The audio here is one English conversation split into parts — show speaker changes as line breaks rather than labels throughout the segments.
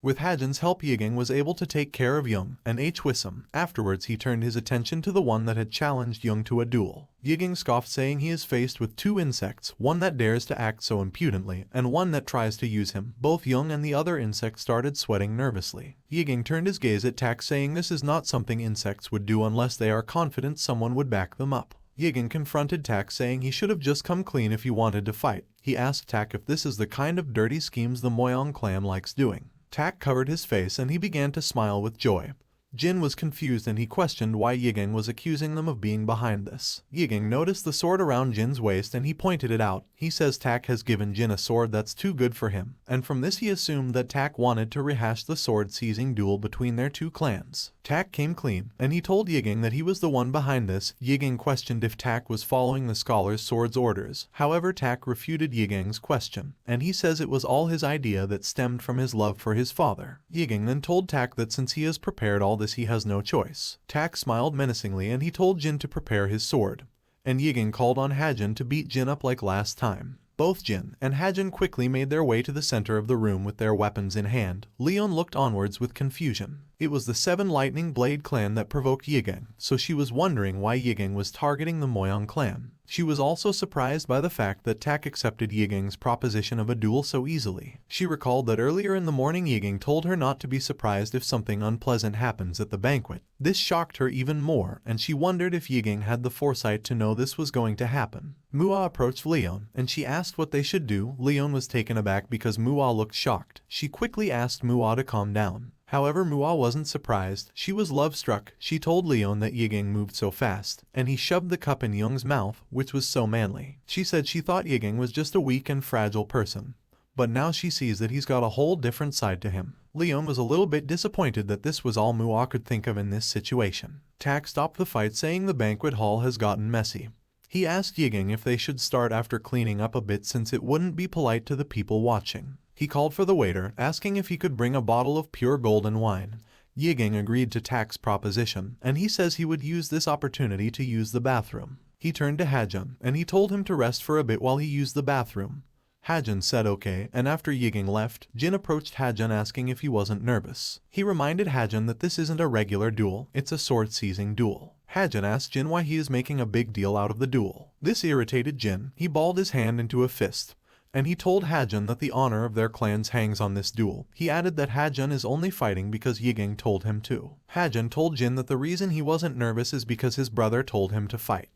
With Hajin's help, Yiging was able to take care of Young and Hwissam. Afterwards, he turned his attention to the one that had challenged Young to a duel. Yiging scoffed, saying he is faced with two insects, one that dares to act so impudently, and one that tries to use him. Both Young and the other insect started sweating nervously. Yiging turned his gaze at Tak, saying this is not something insects would do unless they are confident someone would back them up. Yiging confronted Tak, saying he should have just come clean if he wanted to fight. He asked Tak if this is the kind of dirty schemes the Moyang clan likes doing. Tak covered his face and he began to smile with joy. Jin was confused and he questioned why Yiging was accusing them of being behind this. Yiging noticed the sword around Jin's waist and he pointed it out. He says Tak has given Jin a sword that's too good for him, and from this he assumed that Tak wanted to rehash the sword-seizing duel between their two clans. Tak came clean, and he told Yiging that he was the one behind this. Yiging questioned if Tak was following the scholar's sword's orders. However, Tak refuted Yiging's question, and he says it was all his idea that stemmed from his love for his father. Yiging then told Tak that since he has prepared all this, he has no choice. Tak smiled menacingly and he told Jin to prepare his sword, and Yiging called on Hajin to beat Jin up like last time. Both Jin and Hajin quickly made their way to the center of the room with their weapons in hand. Leon looked onwards with confusion. It was the Seven Lightning Blade clan that provoked Yiging, so she was wondering why Yiging was targeting the Moyang clan. She was also surprised by the fact that Tak accepted Yiging's proposition of a duel so easily. She recalled that earlier in the morning Yiging told her not to be surprised if something unpleasant happens at the banquet. This shocked her even more, and she wondered if Yiging had the foresight to know this was going to happen. Mua approached Leon, and she asked what they should do. Leon was taken aback because Mua looked shocked. She quickly asked Mua to calm down. However, Mua wasn't surprised. She was love-struck. She told Leon that Yiging moved so fast, and he shoved the cup in Young's mouth, which was so manly. She said she thought Yiging was just a weak and fragile person, but now she sees that he's got a whole different side to him. Leon was a little bit disappointed that this was all Mua could think of in this situation. Tak stopped the fight, saying the banquet hall has gotten messy. He asked Yiging if they should start after cleaning up a bit since it wouldn't be polite to the people watching. He called for the waiter, asking if he could bring a bottle of pure golden wine. Yiging agreed to Tak's proposition, and he says he would use this opportunity to use the bathroom. He turned to Hajin, and he told him to rest for a bit while he used the bathroom. Hajin said okay, and after Yiging left, Jin approached Hajin asking if he wasn't nervous. He reminded Hajin that this isn't a regular duel, it's a sword-seizing duel. Hajin asked Jin why he is making a big deal out of the duel. This irritated Jin. He balled his hand into a fist, and he told Hajin that the honor of their clans hangs on this duel. He added that Hajin is only fighting because Yiging told him to. Hajin told Jin that the reason he wasn't nervous is because his brother told him to fight.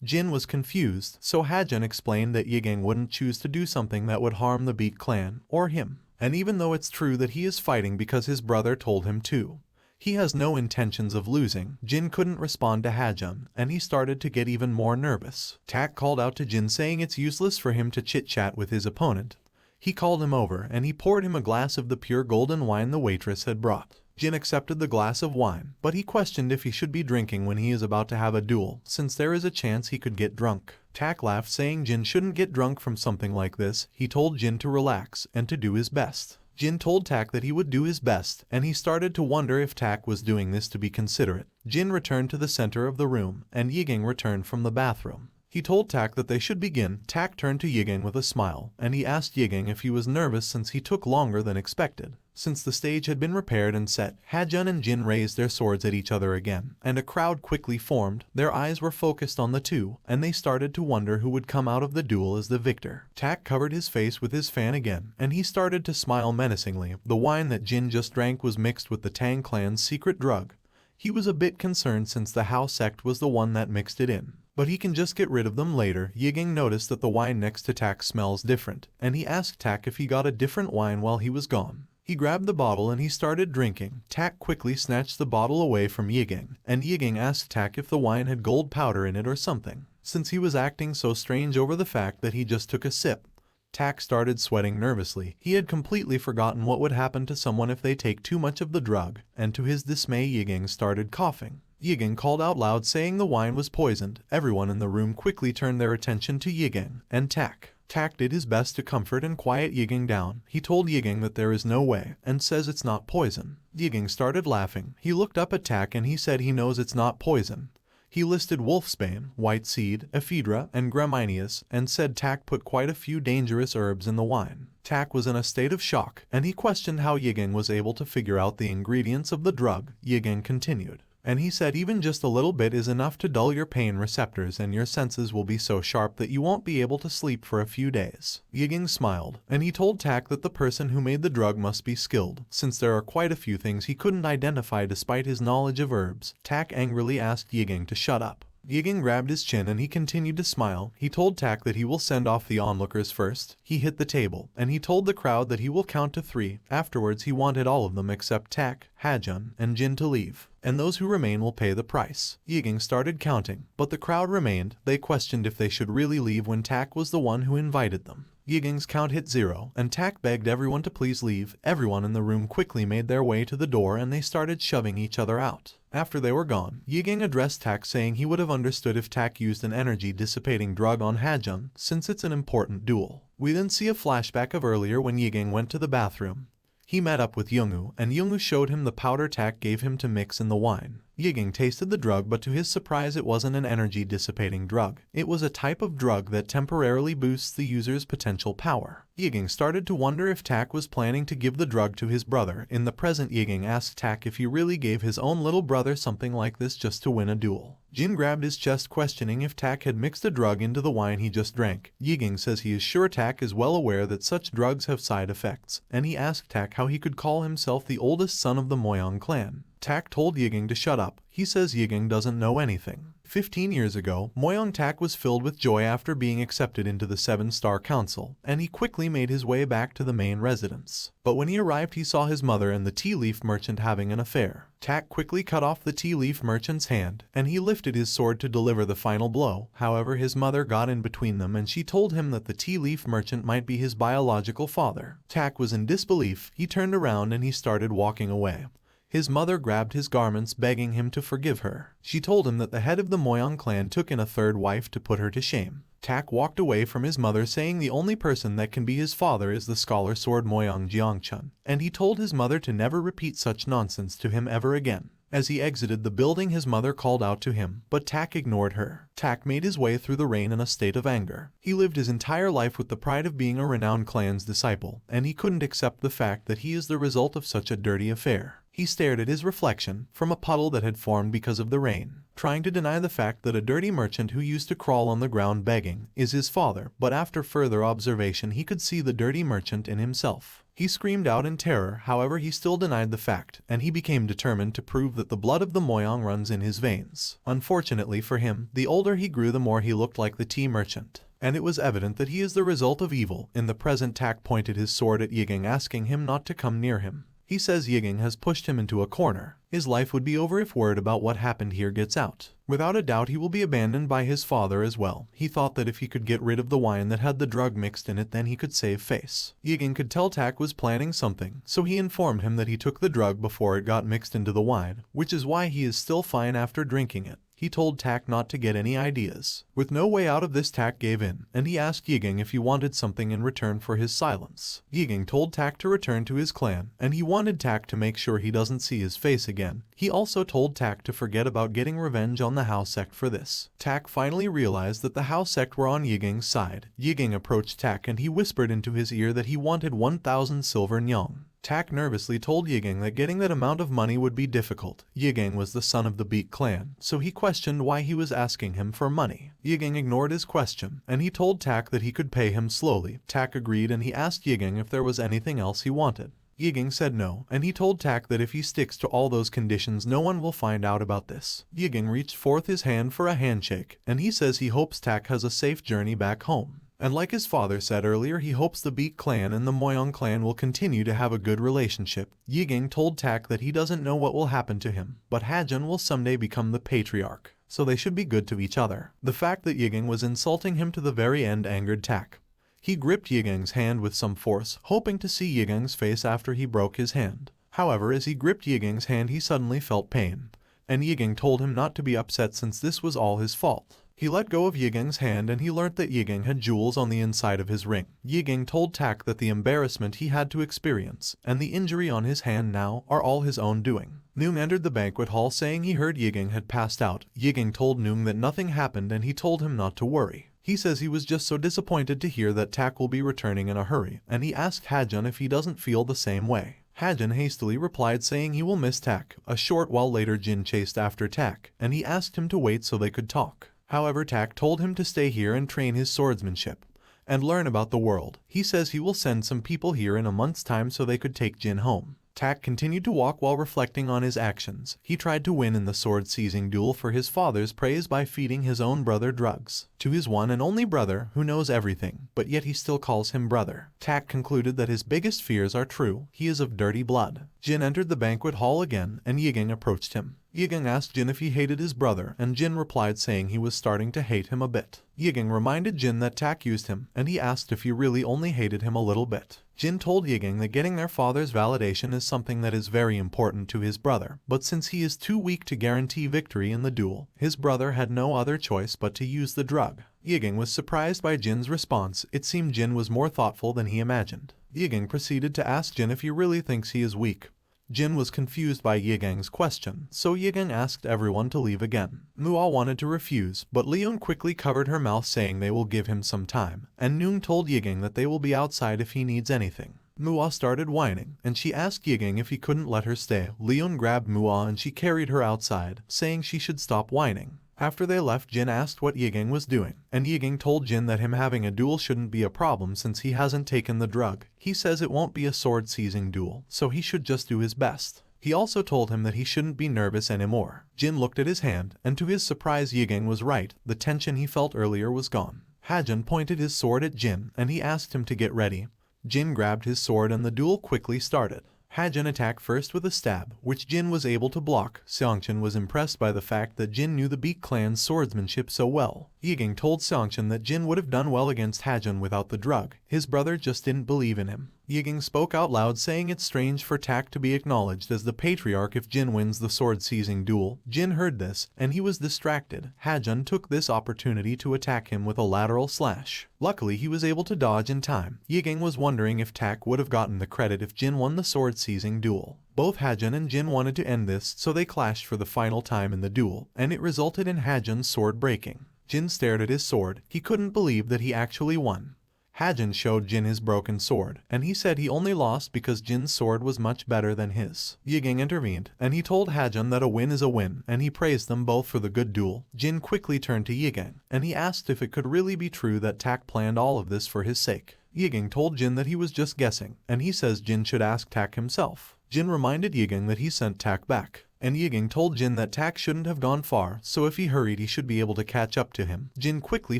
Jin was confused, so Hajin explained that Yiging wouldn't choose to do something that would harm the Beat clan, or him. And even though it's true that he is fighting because his brother told him to, he has no intentions of losing. Jin couldn't respond to Hajin, and he started to get even more nervous. Tak called out to Jin, saying it's useless for him to chit-chat with his opponent. He called him over, and he poured him a glass of the pure golden wine the waitress had brought. Jin accepted the glass of wine, but he questioned if he should be drinking when he is about to have a duel, since there is a chance he could get drunk. Tak laughed, saying Jin shouldn't get drunk from something like this. He told Jin to relax and to do his best. Jin told Tak that he would do his best, and he started to wonder if Tak was doing this to be considerate. Jin returned to the center of the room, and Yiging returned from the bathroom. He told Tak that they should begin. Tak turned to Yiging with a smile, and he asked Yiging if he was nervous since he took longer than expected. Since the stage had been repaired and set, Hajin and Jin raised their swords at each other again, and a crowd quickly formed. Their eyes were focused on the two, and they started to wonder who would come out of the duel as the victor. Tak covered his face with his fan again, and he started to smile menacingly. The wine that Jin just drank was mixed with the Tang clan's secret drug. He was a bit concerned since the Hao sect was the one that mixed it in, but he can just get rid of them later. Yiging noticed that the wine next to Tak smells different, and he asked Tak if he got a different wine while he was gone. He grabbed the bottle and he started drinking. Tak quickly snatched the bottle away from Yiging, and Yiging asked Tak if the wine had gold powder in it or something, since he was acting so strange over the fact that he just took a sip. Tak started sweating nervously. He had completely forgotten what would happen to someone if they take too much of the drug, and to his dismay Yiging started coughing. Yiging called out loud, saying the wine was poisoned. Everyone in the room quickly turned their attention to Yiging and Tak. Tak did his best to comfort and quiet Yiging down. He told Yiging that there is no way, and says it's not poison. Yiging started laughing. He looked up at Tak and he said he knows it's not poison. He listed wolfsbane, white seed, ephedra, and gramineus, and said Tak put quite a few dangerous herbs in the wine. Tak was in a state of shock, and he questioned how Yiging was able to figure out the ingredients of the drug. Yiging continued, and he said even just a little bit is enough to dull your pain receptors and your senses will be so sharp that you won't be able to sleep for a few days. Yiging smiled, and he told Tak that the person who made the drug must be skilled, since there are quite a few things he couldn't identify despite his knowledge of herbs. Tak angrily asked Yiging to shut up. Yiging grabbed his chin and he continued to smile. He told Tak that he will send off the onlookers first. He hit the table, and he told the crowd that he will count to 3. Afterwards he wanted all of them except Tak, Hajun, and Jin to leave, and those who remain will pay the price. Yiging started counting, but the crowd remained. They questioned if they should really leave when Tak was the one who invited them. Yiging's count hit 0, and Tak begged everyone to please leave. Everyone in the room quickly made their way to the door and they started shoving each other out. After they were gone, Yiging addressed Tak saying he would have understood if Tak used an energy-dissipating drug on Hajun, since it's an important duel. We then see a flashback of earlier when Yiging went to the bathroom. He met up with Yoongu, and Yoongu showed him the powder Tak gave him to mix in the wine. Yiging tasted the drug, but to his surprise it wasn't an energy-dissipating drug. It was a type of drug that temporarily boosts the user's potential power. Yiging started to wonder if Tak was planning to give the drug to his brother. In the present, Yiging asked Tak if he really gave his own little brother something like this just to win a duel. Jin grabbed his chest questioning if Tak had mixed a drug into the wine he just drank. Yiging says he is sure Tak is well aware that such drugs have side effects, and he asked Tak how he could call himself the oldest son of the Moyang clan. Tak told Yiging to shut up. He says Yiging doesn't know anything. 15 years ago, Moyang Tak was filled with joy after being accepted into the 7-Star Council, and he quickly made his way back to the main residence. But when he arrived he saw his mother and the tea leaf merchant having an affair. Tak quickly cut off the tea leaf merchant's hand, and he lifted his sword to deliver the final blow. However, his mother got in between them and she told him that the tea leaf merchant might be his biological father. Tak was in disbelief. He turned around and he started walking away. His mother grabbed his garments, begging him to forgive her. She told him that the head of the Moyang clan took in a third wife to put her to shame. Tak walked away from his mother saying the only person that can be his father is the scholar sword Moyang Jiangchun, and he told his mother to never repeat such nonsense to him ever again. As he exited the building his mother called out to him, but Tak ignored her. Tak made his way through the rain in a state of anger. He lived his entire life with the pride of being a renowned clan's disciple, and he couldn't accept the fact that he is the result of such a dirty affair. He stared at his reflection from a puddle that had formed because of the rain, trying to deny the fact that a dirty merchant who used to crawl on the ground begging is his father, but after further observation he could see the dirty merchant in himself. He screamed out in terror, however he still denied the fact, and he became determined to prove that the blood of the Moyang runs in his veins. Unfortunately for him, the older he grew the more he looked like the tea merchant, and it was evident that he is the result of evil. In the present, Tak pointed his sword at Yiging, asking him not to come near him. He says Yiging has pushed him into a corner. His life would be over if word about what happened here gets out. Without a doubt he will be abandoned by his father as well. He thought that if he could get rid of the wine that had the drug mixed in it, then he could save face. Yiging could tell Tak was planning something, so he informed him that he took the drug before it got mixed into the wine, which is why he is still fine after drinking it. He told Tak not to get any ideas. With no way out of this, Tak gave in, and he asked Yiging if he wanted something in return for his silence. Yiging told Tak to return to his clan, and he wanted Tak to make sure he doesn't see his face again. He also told Tak to forget about getting revenge on the Hao sect for this. Tak finally realized that the Hao sect were on Yiging's side. Yiging approached Tak and he whispered into his ear that he wanted 1,000 silver nyong. Tak nervously told Yiging that getting that amount of money would be difficult. Yiging was the son of the Beak clan, so he questioned why he was asking him for money. Yiging ignored his question, and he told Tak that he could pay him slowly. Tak agreed and he asked Yiging if there was anything else he wanted. Yiging said no, and he told Tak that if he sticks to all those conditions no one will find out about this. Yiging reached forth his hand for a handshake, and he says he hopes Tak has a safe journey back home. And like his father said earlier, he hopes the Beak clan and the Moyang clan will continue to have a good relationship. Yiging told Tak that he doesn't know what will happen to him, but Hajun will someday become the patriarch, so they should be good to each other. The fact that Yiging was insulting him to the very end angered Tak. He gripped Yiging's hand with some force, hoping to see Yiging's face after he broke his hand. However, as he gripped Yiging's hand he suddenly felt pain, and Yiging told him not to be upset since this was all his fault. He let go of Yiging's hand and he learnt that Yiging had jewels on the inside of his ring. Yiging told Tak that the embarrassment he had to experience and the injury on his hand now are all his own doing. Noong entered the banquet hall saying he heard Yiging had passed out. Yiging told Noong that nothing happened and he told him not to worry. He says he was just so disappointed to hear that Tak will be returning in a hurry, and he asked Hajun if he doesn't feel the same way. Hajun hastily replied saying he will miss Tak. A short while later Jin chased after Tak, and he asked him to wait so they could talk. However, Tak told him to stay here and train his swordsmanship and learn about the world. He says he will send some people here in a month's time so they could take Jin home. Tak continued to walk while reflecting on his actions. He tried to win in the sword-seizing duel for his father's praise by feeding his own brother drugs. To his one and only brother who knows everything, but yet he still calls him brother. Tak concluded that his biggest fears are true. He is of dirty blood. Jin entered the banquet hall again and Yiging approached him. Yiging asked Jin if he hated his brother and Jin replied saying he was starting to hate him a bit. Yiging reminded Jin that Tak used him and he asked if he really only hated him a little bit. Jin told Yiging that getting their father's validation is something that is very important to his brother, but since he is too weak to guarantee victory in the duel, his brother had no other choice but to use the drug. Yiging was surprised by Jin's response. It seemed Jin was more thoughtful than he imagined. Yiging proceeded to ask Jin if he really thinks he is weak. Jin was confused by Yiging's question, so Yiging asked everyone to leave again. Manhwa wanted to refuse, but Leon quickly covered her mouth saying they will give him some time, and Noong told Yiging that they will be outside if he needs anything. Manhwa started whining, and she asked Yiging if he couldn't let her stay. Leon grabbed Manhwa and she carried her outside, saying she should stop whining. After they left, Jin asked what Yiging was doing, and Yiging told Jin that him having a duel shouldn't be a problem since he hasn't taken the drug. He says it won't be a sword-seizing duel, so he should just do his best. He also told him that he shouldn't be nervous anymore. Jin looked at his hand, and to his surprise Yiging was right. The tension he felt earlier was gone. Hajun pointed his sword at Jin, and he asked him to get ready. Jin grabbed his sword and the duel quickly started. Hajun attacked first with a stab, which Jin was able to block. Seongchan was impressed by the fact that Jin knew the Beak clan's swordsmanship so well. Yiging told Seongchan that Jin would have done well against Hajun without the drug. His brother just didn't believe in him. Yiging spoke out loud saying it's strange for Tak to be acknowledged as the patriarch if Jin wins the sword-seizing duel. Jin heard this, and he was distracted. Hajun took this opportunity to attack him with a lateral slash. Luckily, he was able to dodge in time. Yiging was wondering if Tak would have gotten the credit if Jin won the sword-seizing duel. Both Hajun and Jin wanted to end this, so they clashed for the final time in the duel, and it resulted in Hajun's sword breaking. Jin stared at his sword. He couldn't believe that he actually won. Hajun showed Jin his broken sword, and he said he only lost because Jin's sword was much better than his. Yiging intervened, and he told Hajun that a win is a win, and he praised them both for the good duel. Jin quickly turned to Yiging, and he asked if it could really be true that Tak planned all of this for his sake. Yiging told Jin that he was just guessing, and he says Jin should ask Tak himself. Jin reminded Yiging that he sent Tak back, and Yiging told Jin that Tak shouldn't have gone far, so if he hurried he should be able to catch up to him. Jin quickly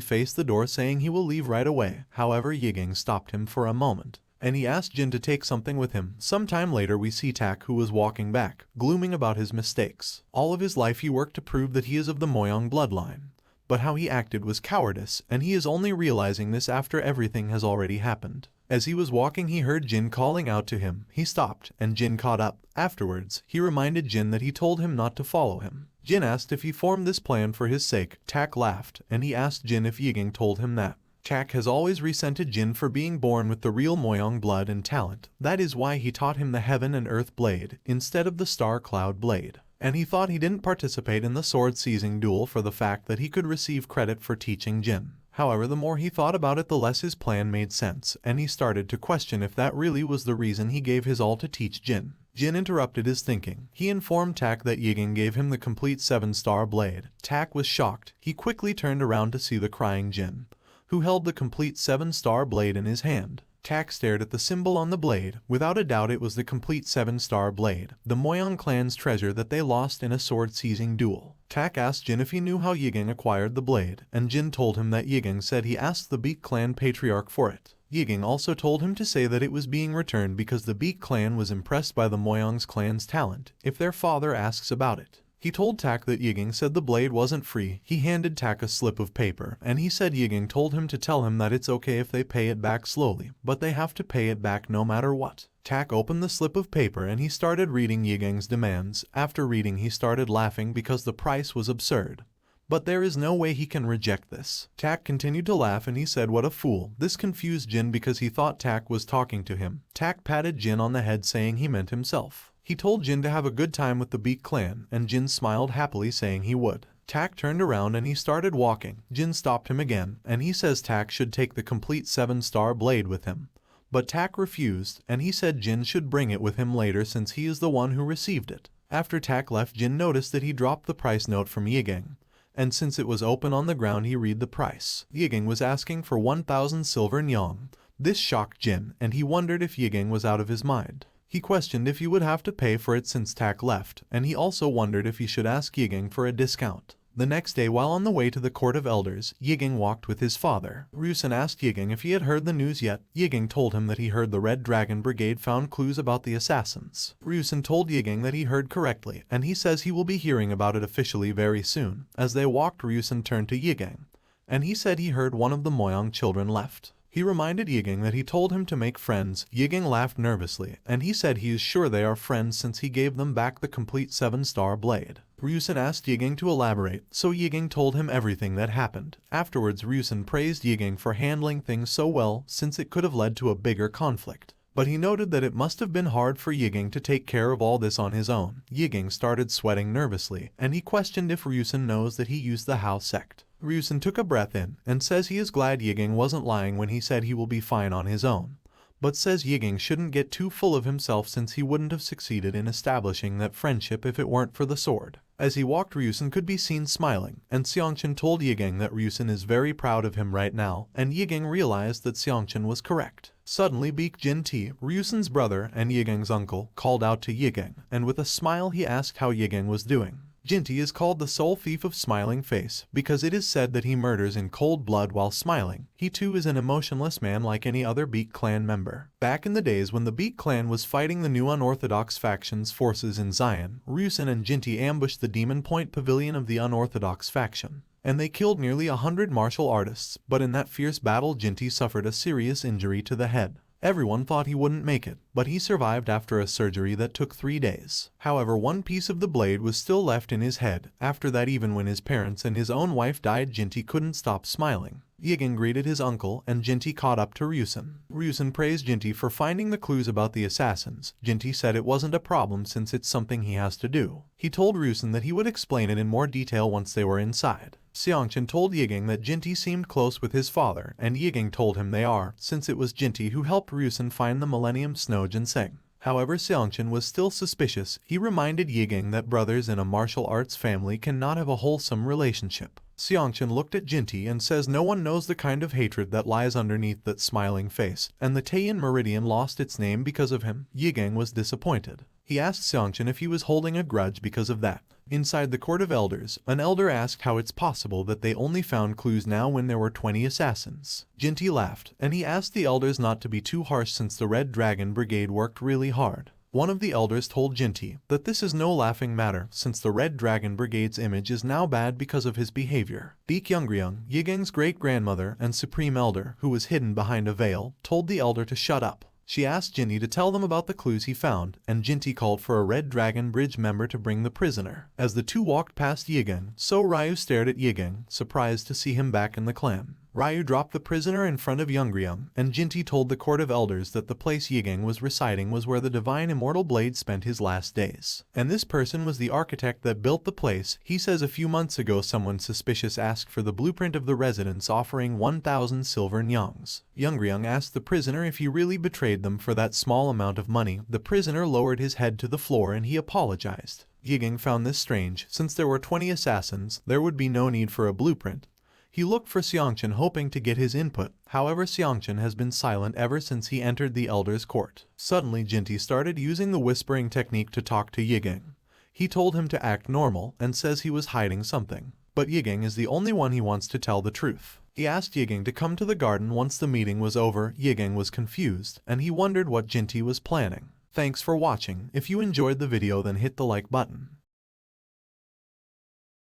faced the door saying he will leave right away. However, Yiging stopped him for a moment, and he asked Jin to take something with him. Sometime later we see Tak who was walking back, glooming about his mistakes. All of his life he worked to prove that he is of the Moyang bloodline. But how he acted was cowardice, and he is only realizing this after everything has already happened. As he was walking he heard Jin calling out to him. He stopped, and Jin caught up. Afterwards, he reminded Jin that he told him not to follow him. Jin asked if he formed this plan for his sake. Tak laughed, and he asked Jin if Yiging told him that. Tak has always resented Jin for being born with the real Moyang blood and talent. That is why he taught him the Heaven and Earth blade, instead of the Star Cloud blade. And he thought he didn't participate in the sword-seizing duel for the fact that he could receive credit for teaching Jin. However, the more he thought about it, the less his plan made sense, and he started to question if that really was the reason he gave his all to teach Jin. Jin interrupted his thinking. He informed Tak that Yiging gave him the complete 7-star blade. Tak was shocked. He quickly turned around to see the crying Jin, who held the complete 7-star blade in his hand. Tak stared at the symbol on the blade. Without a doubt it was the complete 7-star blade, the Moyang clan's treasure that they lost in a sword-seizing duel. Tak asked Jin if he knew how Yiging acquired the blade, and Jin told him that Yiging said he asked the Beak clan patriarch for it. Yiging also told him to say that it was being returned because the Beak clan was impressed by the Moyang's clan's talent, if their father asks about it. He told Tak that Yiging said the blade wasn't free. He handed Tak a slip of paper, and he said Yiging told him to tell him that it's okay if they pay it back slowly, but they have to pay it back no matter what. Tak opened the slip of paper and he started reading Yiging's demands. After reading he started laughing because the price was absurd. But there is no way he can reject this. Tak continued to laugh and he said what a fool. This confused Jin because he thought Tak was talking to him. Tak patted Jin on the head saying he meant himself. He told Jin to have a good time with the Beak clan, and Jin smiled happily saying he would. Tak turned around and he started walking. Jin stopped him again, and he says Tak should take the complete 7-star blade with him. But Tak refused, and he said Jin should bring it with him later since he is the one who received it. After Tak left, Jin noticed that he dropped the price note from Yigang, and since it was open on the ground he read the price. Yigang was asking for 1,000 silver nyong. This shocked Jin, and he wondered if Yigang was out of his mind. He questioned if he would have to pay for it since Tak left, and he also wondered if he should ask Yigang for a discount. The next day, while on the way to the Court of Elders, Yigang walked with his father. Ryusen asked Yigang if he had heard the news yet. Yigang told him that he heard the Red Dragon Brigade found clues about the assassins. Ryusen told Yigang that he heard correctly, and he says he will be hearing about it officially very soon. As they walked, Ryusen turned to Yigang, and he said he heard one of the Moyang children left. He reminded Yigang that he told him to make friends. Yigang laughed nervously, and he said he is sure they are friends since he gave them back the complete 7-star blade. Ryusen asked Yigang to elaborate, so Yigang told him everything that happened. Afterwards, Ryusen praised Yigang for handling things so well since it could have led to a bigger conflict. But he noted that it must have been hard for Yigang to take care of all this on his own. Yigang started sweating nervously, and he questioned if Ryusen knows that he used the Hao sect. Ryusen took a breath in and says he is glad Yigang wasn't lying when he said he will be fine on his own, but says Yigang shouldn't get too full of himself since he wouldn't have succeeded in establishing that friendship if it weren't for the sword. As he walked, Ryusen could be seen smiling, and Seongchan told Yigang that Ryusen is very proud of him right now, and Yigang realized that Seongchan was correct. Suddenly, Baek Jin-ti, Ryusen's brother and Yigang's uncle, called out to Yigang, and with a smile he asked how Yigang was doing. Jinti is called the soul thief of smiling face because it is said that he murders in cold blood while smiling. He too is an emotionless man like any other Beak clan member. Back in the days when the Beak clan was fighting the new unorthodox faction's forces in Zion, Ryusen and Jinti ambushed the Demon Point pavilion of the unorthodox faction, and they killed nearly 100 martial artists, but in that fierce battle Jinti suffered a serious injury to the head. Everyone thought he wouldn't make it, but he survived after a surgery that took 3 days. However, one piece of the blade was still left in his head. After that, even when his parents and his own wife died, Jinti couldn't stop smiling. Yigang greeted his uncle, and Jinti caught up to Ryusen. Ryusen praised Jinti for finding the clues about the assassins. Jinti said it wasn't a problem since it's something he has to do. He told Ryusen that he would explain it in more detail once they were inside. Seongchan told Yigang that Jinti seemed close with his father, and Yigang told him they are, since it was Jinti who helped Ryusen find the Millennium Snow Ginseng. However, Seongchan was still suspicious. He reminded Yigang that brothers in a martial arts family cannot have a wholesome relationship. Seongchan looked at Jinti and says no one knows the kind of hatred that lies underneath that smiling face, and the Taiyan Meridian lost its name because of him. Yigang was disappointed. He asked Seongchan if he was holding a grudge because of that. Inside the Court of Elders, an elder asked how it's possible that they only found clues now when there were 20 assassins. Jinti laughed, and he asked the elders not to be too harsh since the Red Dragon Brigade worked really hard. One of the elders told Jinti that this is no laughing matter since the Red Dragon Brigade's image is now bad because of his behavior. Baek Youngryung, Yigang's great-grandmother and supreme elder, who was hidden behind a veil, told the elder to shut up. She asked Jinti to tell them about the clues he found, and Jinti called for a Red Dragon Bridge member to bring the prisoner. As the two walked past Yigang, so Ryu stared at Yigang, surprised to see him back in the clan. Ryu dropped the prisoner in front of Youngryung, and Jinti told the Court of Elders that the place Yigang was reciting was where the Divine Immortal Blade spent his last days. And this person was the architect that built the place. He says a few months ago someone suspicious asked for the blueprint of the residence offering 1,000 silver nyongs. Youngryung asked the prisoner if he really betrayed them for that small amount of money. The prisoner lowered his head to the floor and he apologized. Yigang found this strange. Since there were 20 assassins, there would be no need for a blueprint. He looked for Seongchan hoping to get his input. However, Seongchan has been silent ever since he entered the Elder's court. Suddenly, Jinti started using the whispering technique to talk to Yigang. He told him to act normal and says he was hiding something. But Yigang is the only one he wants to tell the truth. He asked Yigang to come to the garden once the meeting was over. Yigang was confused, and he wondered what Jinti was planning. Thanks for watching. If you enjoyed the video, then hit the like button.